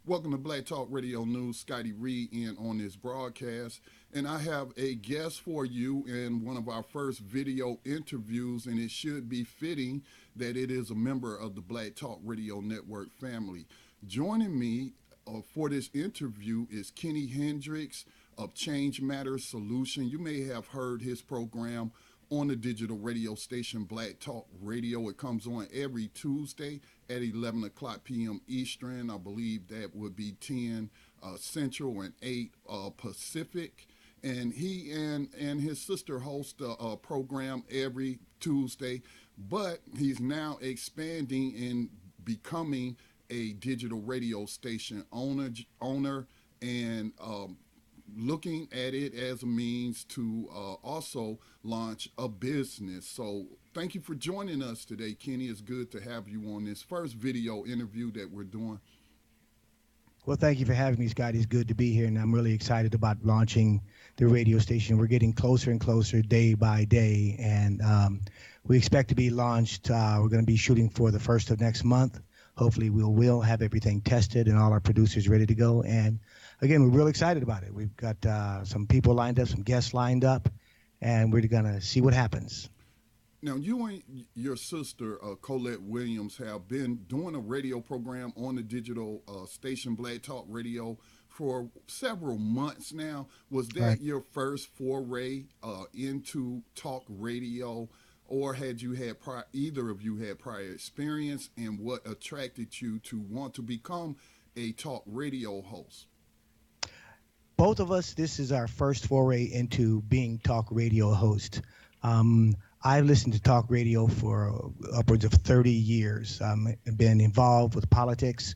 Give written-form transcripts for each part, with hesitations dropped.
Welcome to Black Talk Radio News. Scotty Reid in on this broadcast. And I have a guest for you in one of our first video interviews, and it should be fitting that it is a member of the Black Talk Radio Network family. Joining me for this interview is Kenny Hendrix of Change Matters Solution. You may have heard his program on the digital radio station Black Talk Radio. It comes on every Tuesday at 11 o'clock p.m. Eastern. I believe that would be 10 Central and 8 Pacific. And he and his sister host a program every Tuesday, but he's now expanding and becoming a digital radio station owner and looking at it as a means to also launch a business. So thank you for joining us today, Kenny. It's good to have you on this first video interview that we're doing. Well, thank you for having me, Scott. It's good to be here, and I'm really excited about launching the radio station. We're getting closer and closer day by day, and we expect to be launched. We're going to be shooting for the first of next month. Hopefully, we'll have everything tested and all our producers ready to go. And again, we're real excited about it. We've got some people lined up, some guests lined up, and we're going to see what happens. Now, you and your sister, Colette Williams, have been doing a radio program on the digital station Black Talk Radio for several months now. Was that Right. your first foray into talk radio, or had you had either of you had prior experience, and what attracted you to want to become a talk radio host? Both of us, this is our first foray into being talk radio host. I've listened to talk radio for upwards of 30 years. I've been involved with politics,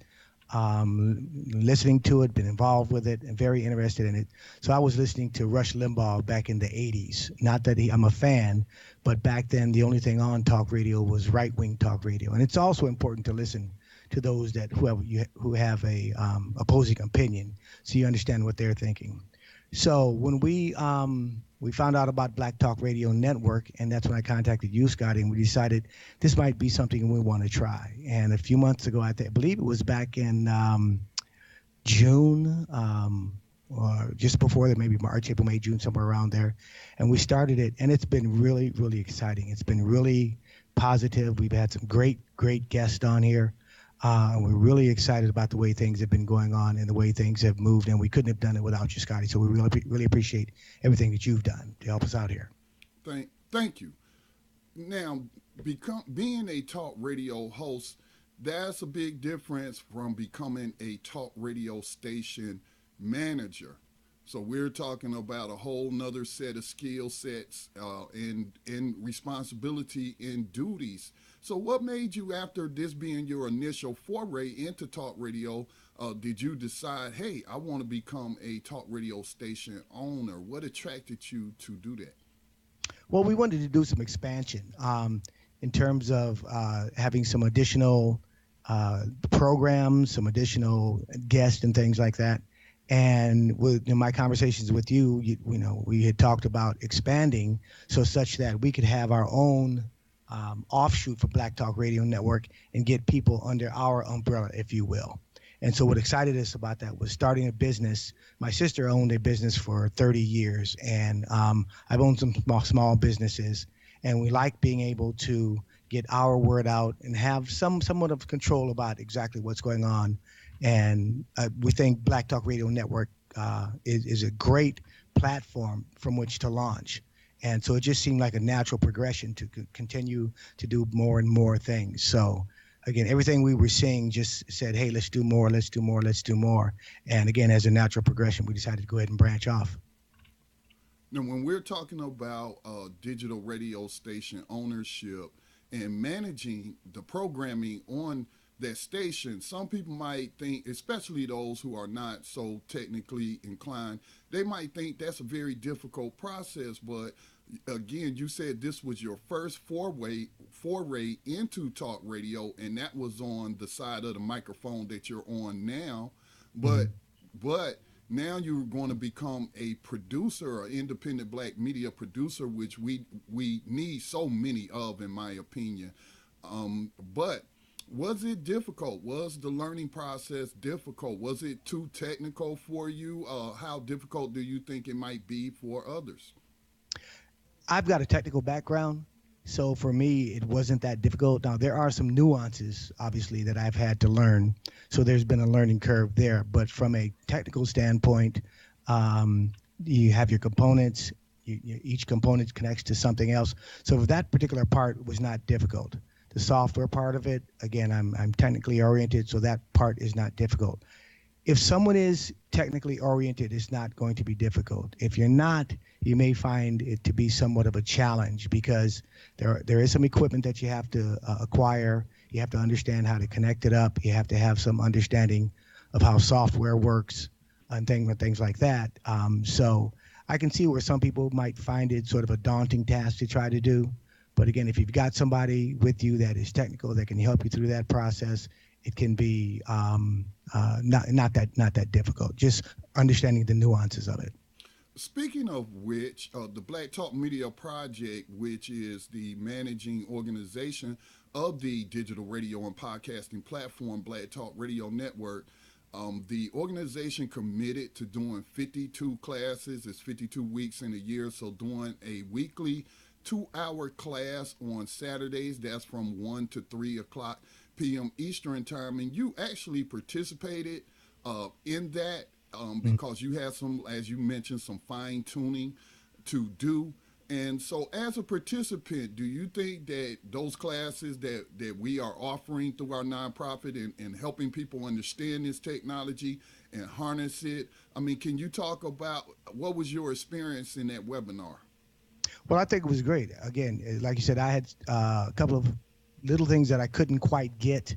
listening to it, been involved with it, and very interested in it. So I was listening to Rush Limbaugh back in the 80s. Not that I'm a fan, but back then the only thing on talk radio was right-wing talk radio. And it's also important to listen to those who have a opposing opinion, so you understand what they're thinking. So when we found out about Black Talk Radio Network, and that's when I contacted you, Scotty, and we decided this might be something we want to try. And a few months ago, I believe it was back in June, or just before that, maybe March, April, May, June, somewhere around there. And we started it, and it's been really, really exciting. It's been really positive. We've had some great guests on here. And we're really excited about the way things have been going on and the way things have moved, and we couldn't have done it without you, Scotty. So we really appreciate everything that you've done to help us out here. Thank you. Now, being a talk radio host, that's a big difference from becoming a talk radio station manager. So we're talking about a whole nother set of skill sets and responsibility and duties. So what made you, after this being your initial foray into talk radio, did you decide, hey, I want to become a talk radio station owner? What attracted you to do that? Well, we wanted to do some expansion in terms of having some additional programs, some additional guests and things like that. And in my conversations with you, we had talked about expanding such that we could have our own offshoot for Black Talk Radio Network and get people under our umbrella, if you will. And so what excited us about that was starting a business. My sister owned a business for 30 years, and I've owned some small businesses, and we like being able to get our word out and have somewhat of control about exactly what's going on. And we think Black Talk Radio Network is a great platform from which to launch. And so it just seemed like a natural progression to continue to do more and more things. So again, everything we were seeing just said, hey, let's do more, let's do more, let's do more. And again, as a natural progression, we decided to go ahead and branch off. Now, when we're talking about digital radio station ownership and managing the programming on that station, some people might think, especially those who are not so technically inclined, they might think that's a very difficult process. But again, you said this was your first foray into talk radio, and that was on the side of the microphone that you're on now. But now you're going to become a producer, an independent black media producer, which we need so many of, in my opinion. But Was it difficult? Was the learning process difficult? Was it too technical for you? How difficult do you think it might be for others? I've got a technical background, so for me, it wasn't that difficult. Now, there are some nuances, obviously, that I've had to learn. So there's been a learning curve there. But from a technical standpoint, um, you have your components. Each component connects to something else. So that particular part was not difficult. The software part of it, again, I'm technically oriented, so that part is not difficult. If someone is technically oriented, it's not going to be difficult. If you're not, you may find it to be somewhat of a challenge because there is some equipment that you have to acquire. You have to understand how to connect it up. You have to have some understanding of how software works and things like that. So I can see where some people might find it sort of a daunting task to try to do. But again, if you've got somebody with you that is technical that can help you through that process, it can be not that difficult. Just understanding the nuances of it. Speaking of which, the Black Talk Media Project, which is the managing organization of the digital radio and podcasting platform Black Talk Radio Network, the organization committed to doing 52 classes. It's 52 weeks in a year, so doing a weekly 2-hour class on Saturdays. That's from 1 to 3 o'clock p.m. Eastern time. And you actually participated in that because you had some, as you mentioned, some fine tuning to do. And so as a participant, do you think that those classes that we are offering through our nonprofit and helping people understand this technology and harness it, I mean, can you talk about what was your experience in that webinar? Well, I think it was great. Again, like you said, I had a couple of little things that I couldn't quite get,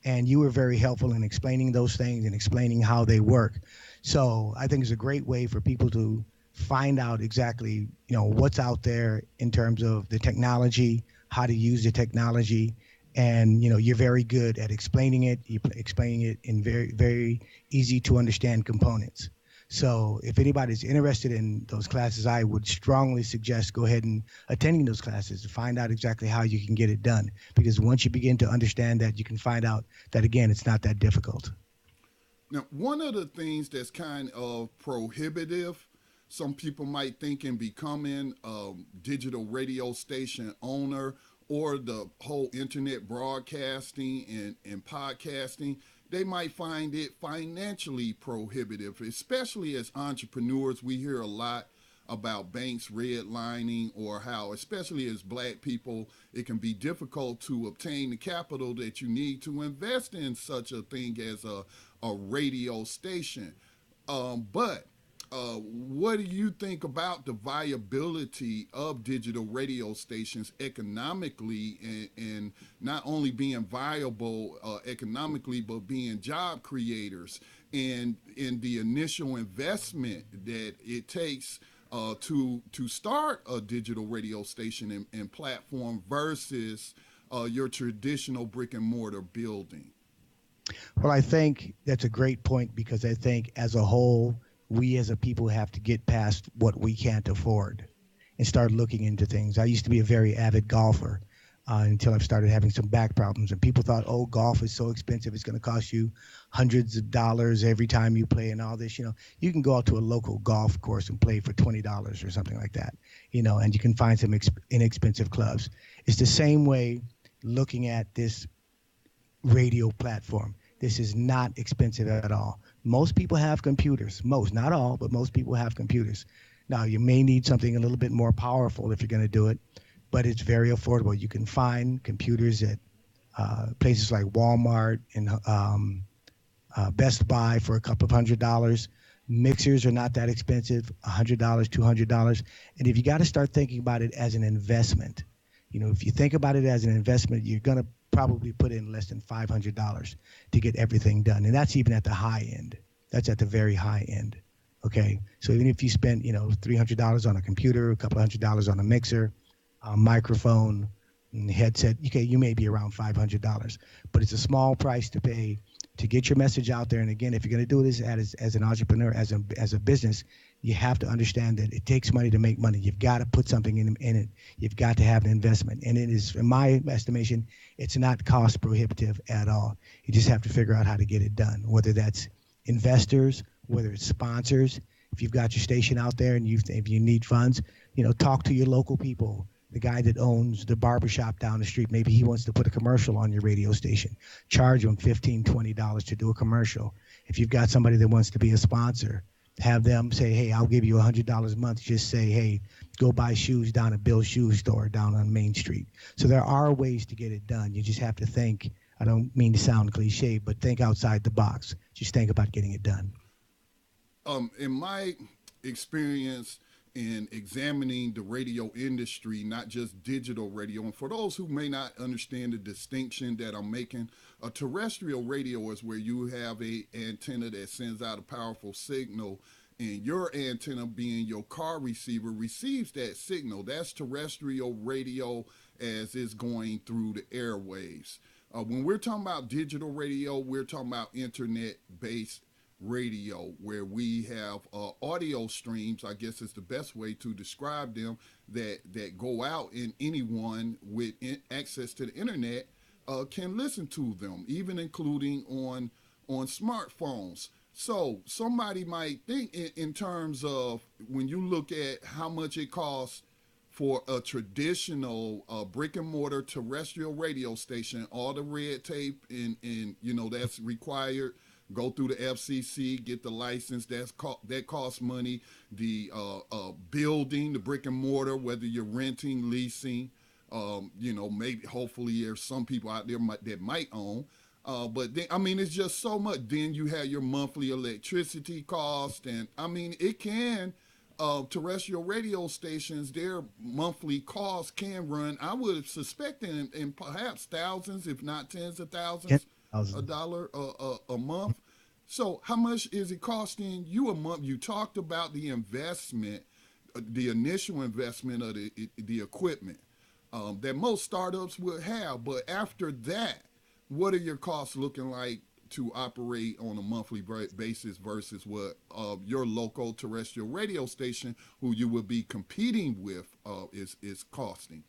and you were very helpful in explaining those things and explaining how they work. So I think it's a great way for people to find out exactly, what's out there in terms of the technology, how to use the technology, and you're very good at explaining it. You're explaining it in very, very easy to understand components. So if anybody's interested in those classes, I would strongly suggest go ahead and attending those classes to find out exactly how you can get it done. Because once you begin to understand that, you can find out that, again, it's not that difficult. Now, one of the things that's kind of prohibitive, some people might think, in becoming a digital radio station owner or the whole internet broadcasting and podcasting, they might find it financially prohibitive, especially as entrepreneurs. We hear a lot about banks redlining, or how, especially as Black people, it can be difficult to obtain the capital that you need to invest in such a thing as a radio station. But what do you think about the viability of digital radio stations economically, and not only being viable economically, but being job creators, and in the initial investment that it takes to start a digital radio station and platform versus your traditional brick and mortar building? Well, I think that's a great point, because I think as a whole, we as a people have to get past what we can't afford and start looking into things. I used to be a very avid golfer until I started having some back problems. And people thought, oh, golf is so expensive. It's going to cost you hundreds of dollars every time you play and all this. You can go out to a local golf course and play for $20 or something like that, and you can find some inexpensive clubs. It's the same way looking at this radio platform. This is not expensive at all. Most people have computers. Most, not all, but most people have computers. Now, you may need something a little bit more powerful if you're going to do it, but it's very affordable. You can find computers at places like Walmart and Best Buy for a couple of $100s. Mixers are not that expensive, $100, $200. And if you got to start thinking about it as an investment, if you think about it as an investment, you're going to probably put in less than $500 to get everything done. And that's even at the high end. That's at the very high end. Okay. So even if you spend, $300 on a computer, a couple of $100 on a mixer, a microphone, and headset, okay, you may be around $500, but it's a small price to pay to get your message out there. And again, if you're going to do this as an entrepreneur, as a business, you have to understand that it takes money to make money. You've got to put something in it. You've got to have an investment. And it is, in my estimation, it's not cost prohibitive at all. You just have to figure out how to get it done, whether that's investors, whether it's sponsors. If you've got your station out there and if you need funds, talk to your local people. The guy that owns the barbershop down the street, maybe he wants to put a commercial on your radio station. Charge him $15, $20 to do a commercial. If you've got somebody that wants to be a sponsor, have them say, hey, I'll give you $100 a month. Just say, hey, go buy shoes down at Bill's Shoe Store down on Main Street. So there are ways to get it done. You just have to think. I don't mean to sound cliche, but think outside the box. Just think about getting it done. In my experience in examining the radio industry, not just digital radio, and for those who may not understand the distinction that I'm making, a terrestrial radio is where you have a antenna that sends out a powerful signal, and your antenna, being your car receiver, receives that signal. That's terrestrial radio as it's going through the airwaves. When we're talking about digital radio, we're talking about internet-based radio, where we have audio streams, I guess is the best way to describe them, that go out, and anyone with access to the internet can listen to them, even including on smartphones. So somebody might think in terms of, when you look at how much it costs for a traditional brick and mortar terrestrial radio station, all the red tape and that's required, go through the FCC, get the license, that costs money. The building, the brick and mortar, whether you're renting, leasing, maybe hopefully there's some people out there that might own. But then, it's just so much. Then you have your monthly electricity cost, and it can. Terrestrial radio stations, their monthly costs can run, I would suspect, in perhaps thousands, if not tens of thousands, $1 a month. So how much is it costing you a month? You talked about the investment, the initial investment of the equipment that most startups would have. But after that, what are your costs looking like to operate on a monthly basis versus what your local terrestrial radio station, who you will be competing with, is costing?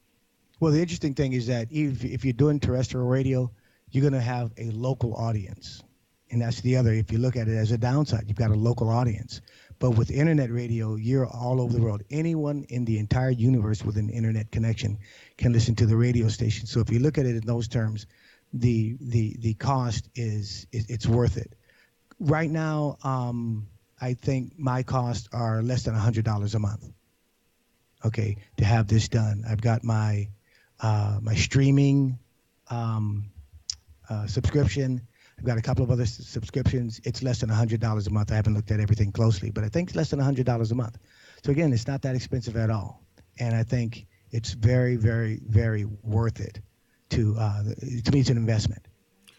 Well, the interesting thing is that if you're doing terrestrial radio, you're going to have a local audience. And that's the other, if you look at it as a downside, you've got a local audience. But with internet radio, you're all over the world. Anyone in the entire universe with an internet connection can listen to the radio station. So if you look at it in those terms, the cost it's worth it. Right now, I think my costs are less than $100 a month. Okay, to have this done. I've got my streaming subscription. I've got a couple of other subscriptions. It's less than $100 a month. I haven't looked at everything closely, but I think it's less than $100 a month. So again, it's not that expensive at all, and I think it's very, very, very worth it. To me, it's an investment.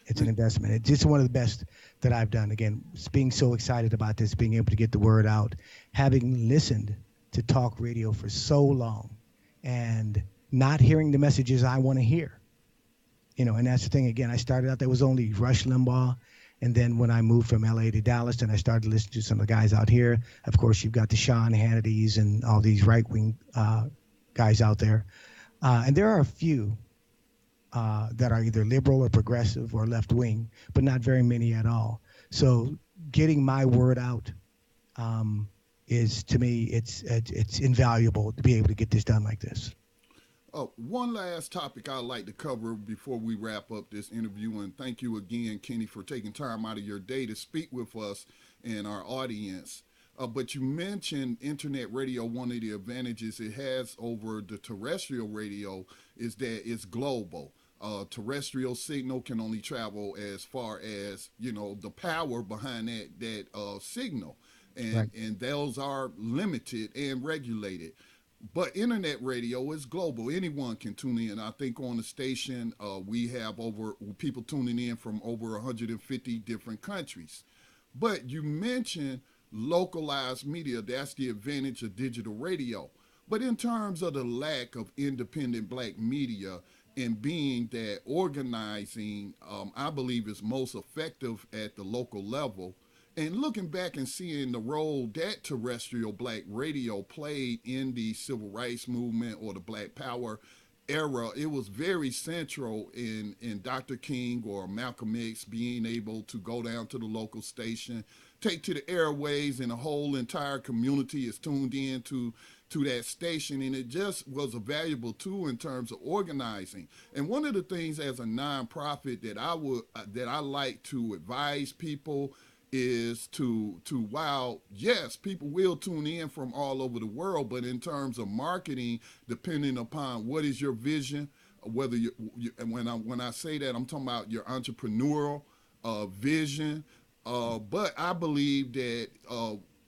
It's an investment. It's just one of the best that I've done. Again, being so excited about this, being able to get the word out, having listened to talk radio for so long, and not hearing the messages I want to hear. And that's the thing. Again, I started out, there was only Rush Limbaugh. And then when I moved from LA to Dallas and I started listening to some of the guys out here, of course, you've got the Sean Hannitys and all these right-wing guys out there. And there are a few that are either liberal or progressive or left-wing, but not very many at all. So getting my word out is, to me, it's invaluable to be able to get this done like this. One last topic I'd like to cover before we wrap up this interview, and thank you again, Kenny, for taking time out of your day to speak with us and our audience. But you mentioned internet radio. One of the advantages it has over the terrestrial radio is that it's global. Terrestrial signal can only travel as far as, the power behind that signal. And those are limited and regulated. But internet radio is global. Anyone can tune in. I think on the station, we have people tuning in from over 150 different countries. But you mentioned localized media. That's the advantage of digital radio. But in terms of the lack of independent black media and being that organizing, I believe, is most effective at the local level. And looking back and seeing the role that terrestrial black radio played in the civil rights movement or the Black Power era, it was very central in Dr. King or Malcolm X being able to go down to the local station, take to the airways, and the whole entire community is tuned in to that station, and it just was a valuable tool in terms of organizing. And one of the things as a nonprofit that I like to advise people is to while yes, people will tune in from all over the world, but in terms of marketing, depending upon what is your vision, whether and when I say that, I'm talking about your entrepreneurial vision. But I believe that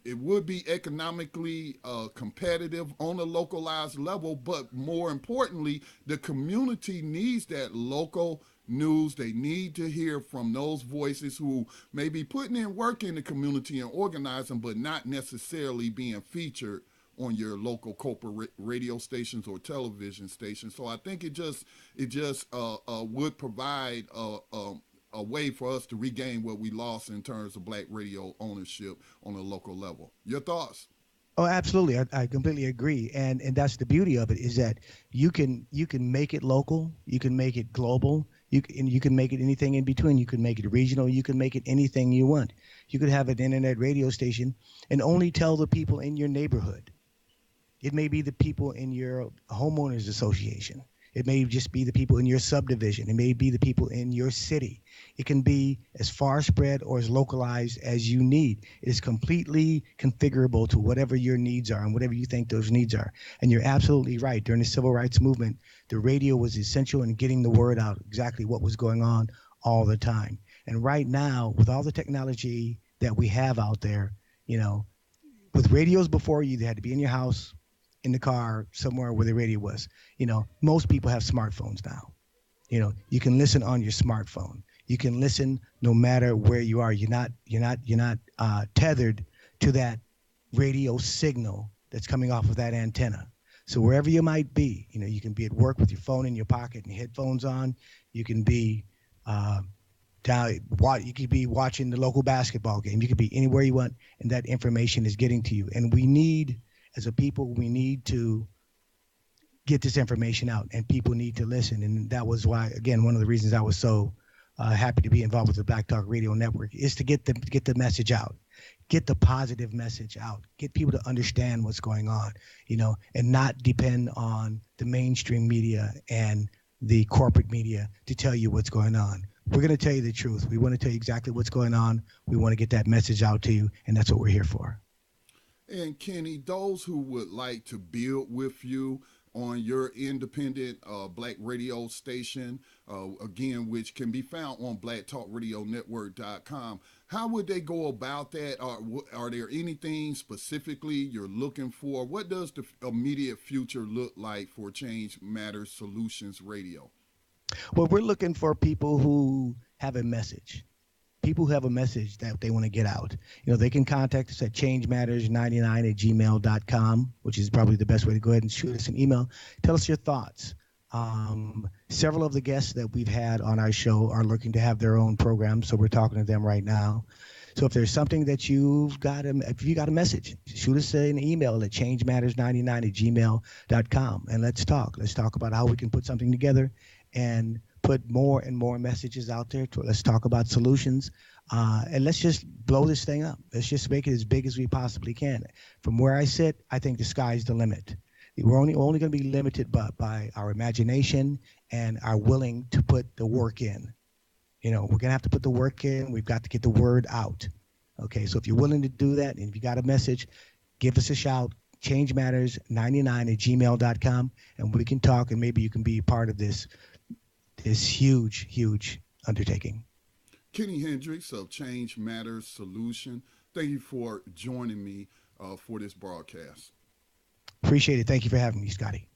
it would be economically competitive on a localized level, but more importantly, the community needs that local news. They need to hear from those voices who may be putting in work in the community and organizing, but not necessarily being featured on your local corporate radio stations or television stations. So I think it just would provide a way for us to regain what we lost in terms of black radio ownership on a local level. Your thoughts? Oh, absolutely. I completely agree. And that's the beauty of it, is that you can make it local, you can make it global, you can make it anything in between. You can make it regional, you can make it anything you want. You could have an internet radio station and only tell the people in your neighborhood. It may be the people in your homeowners association. It may just be the people in your subdivision. It may be the people in your city. It can be as far spread or as localized as you need. It is completely configurable to whatever your needs are and whatever you think those needs are. And you're absolutely right. During the civil rights movement, the radio was essential in getting the word out, exactly what was going on all the time. And right now, with all the technology that we have out there, with radios before, you had to be in your house, in the car, somewhere where the radio was. Most people have smartphones now. You can listen on your smartphone. You can listen no matter where you are. You're not tethered to that radio signal that's coming off of that antenna. So wherever you might be, you can be at work with your phone in your pocket and your headphones on. You can be you could be watching the local basketball game. You could be anywhere you want, and that information is getting to you. And as a people, we need to get this information out, and people need to listen. And that was why, again, one of the reasons I was so happy to be involved with the Black Talk Radio Network is to get the message out, get the positive message out, get people to understand what's going on, and not depend on the mainstream media and the corporate media to tell you what's going on. We're going to tell you the truth. We want to tell you exactly what's going on. We want to get that message out to you, and that's what we're here for. And Kenny, those who would like to build with you on your independent black radio station, again, which can be found on blacktalkradionetwork.com, how would they go about that? Are there anything specifically you're looking for? What does the immediate future look like for Change Matters Solutions Radio? Well, we're looking for people who have a message. People who have a message that they want to get out. They can contact us at changematters99@gmail.com, which is probably the best way to go ahead and shoot us an email. Tell us your thoughts. Several of the guests that we've had on our show are looking to have their own program, so we're talking to them right now. So if there's something that if you got a message, shoot us an email at changematters99@gmail.com, and let's talk. Let's talk about how we can put something together and put more and more messages out there. Let's talk about solutions, and let's just blow this thing up. Let's just make it as big as we possibly can. From where I sit, I think the sky's the limit. We're only going to be limited by our imagination and our willing to put the work in. We're going to have to put the work in. We've got to get the word out. Okay, so if you're willing to do that, and if you got a message, give us a shout. changematters99@gmail.com, and we can talk, and maybe you can be a part of this huge, huge undertaking. Kenny Hendrix of Change Matters Solution, thank you for joining me for this broadcast. Appreciate it. Thank you for having me, Scotty.